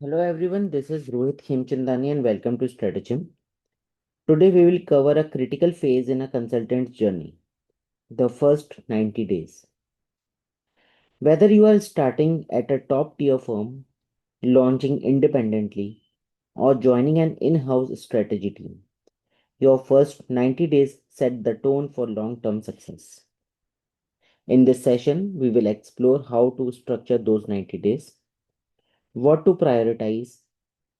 Hello everyone, this is Rohit Khemchandani and welcome to Stratigem. Today we will cover a critical phase in a consultant's journey, the first 90 days. Whether you are starting at a top tier firm, launching independently, or joining an in-house strategy team, your first 90 days set the tone for long-term success. In this session, we will explore how to structure those 90 days, what to prioritize,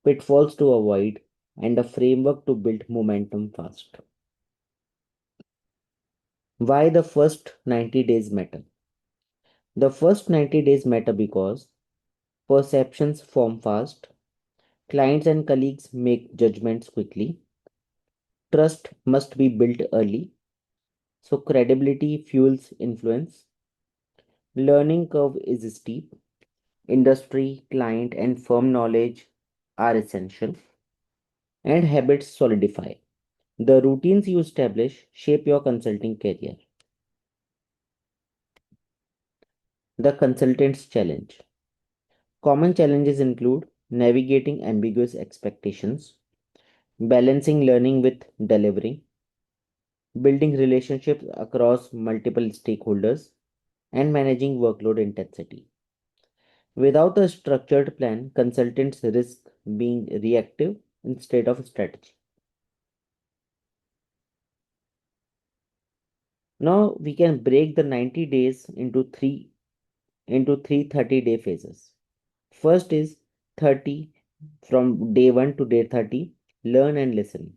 pitfalls to avoid, and a framework to build momentum fast. Why the first 90 days matter? The first 90 days matter because perceptions form fast, clients and colleagues make judgments quickly, trust must be built early, so credibility fuels influence, learning curve is steep, industry, client, and firm knowledge are essential, and habits solidify. The routines you establish shape your consulting career. The consultant's challenge. Common challenges include navigating ambiguous expectations, balancing learning with delivering, building relationships across multiple stakeholders, and managing workload intensity. Without a structured plan, consultants risk being reactive instead of strategy. Now we can break the 90 days into three 30-day phases. First is 30 from day 1 to day 30, learn and listen.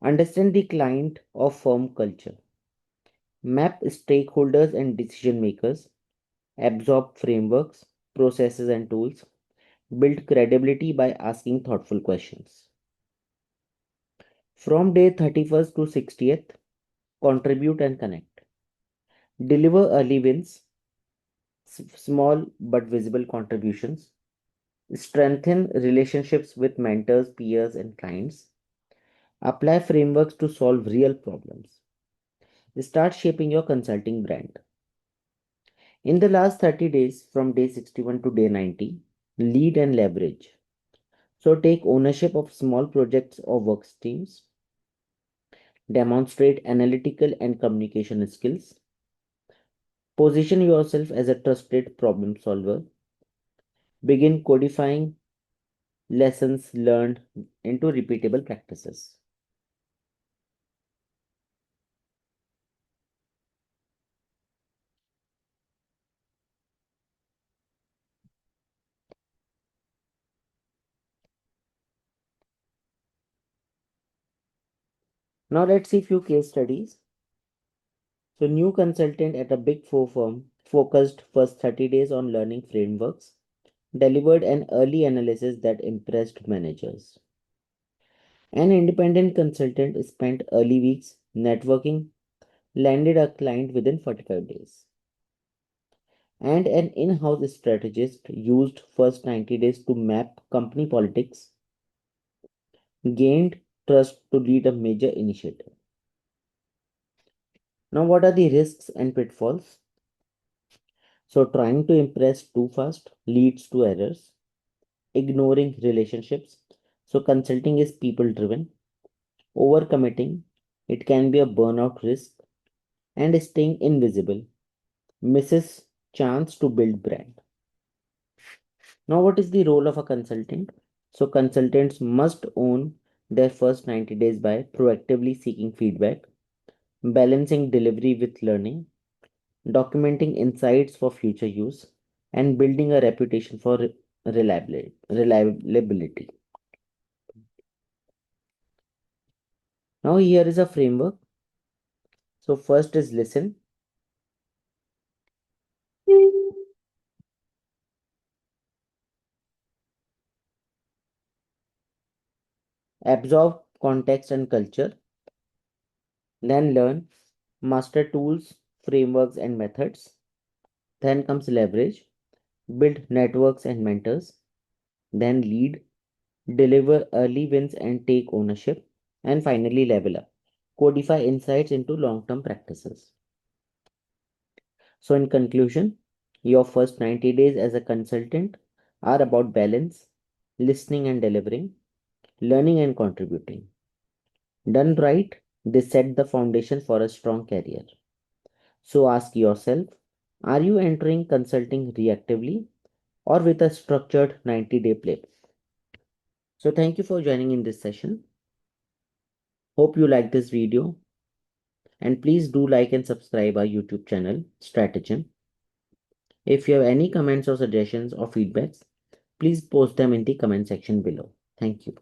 Understand the client or firm culture. Map stakeholders and decision makers. Absorb frameworks, processes, and tools. Build credibility by asking thoughtful questions. From day 31st to 60th, contribute and connect. Deliver early wins, small but visible contributions. Strengthen relationships with mentors, peers, and clients. Apply frameworks to solve real problems. Start shaping your consulting brand. In the last 30 days, from day 61 to day 90, lead and leverage. So take ownership of small projects or work streams, demonstrate analytical and communication skills, position yourself as a trusted problem solver, begin codifying lessons learned into repeatable practices. Now let's see few case studies. So new consultant at a big four firm focused first 30 days on learning frameworks, delivered an early analysis that impressed managers. An independent consultant spent early weeks networking, landed a client within 45 days. And an in house strategist used first 90 days to map company politics, gained trust to lead a major initiative. Now, what are the risks and pitfalls? So, trying to impress too fast leads to errors, ignoring relationships. So, consulting is people driven, overcommitting, it can be a burnout risk, and staying invisible misses chance to build brand. Now, what is the role of a consultant? So, consultants must own their first 90 days by proactively seeking feedback, balancing delivery with learning, documenting insights for future use, and building a reputation for reliability. Now, here is a framework. So, first is listen, absorb context and culture, then learn, master tools, frameworks, and methods. Then comes leverage, build networks and mentors, then lead, deliver early wins and take ownership, and finally level up. Codify insights into long term practices. So, in conclusion, your first 90 days as a consultant are about balance, listening and delivering, learning and contributing. Done right, they set the foundation for a strong career. So ask yourself, are you entering consulting reactively or with a structured 90-day playbook? So thank you for joining in this session. Hope you like this video, and please do like and subscribe our YouTube channel, Stratigem. If you have any comments or suggestions or feedbacks, please post them in the comment section below. Thank you.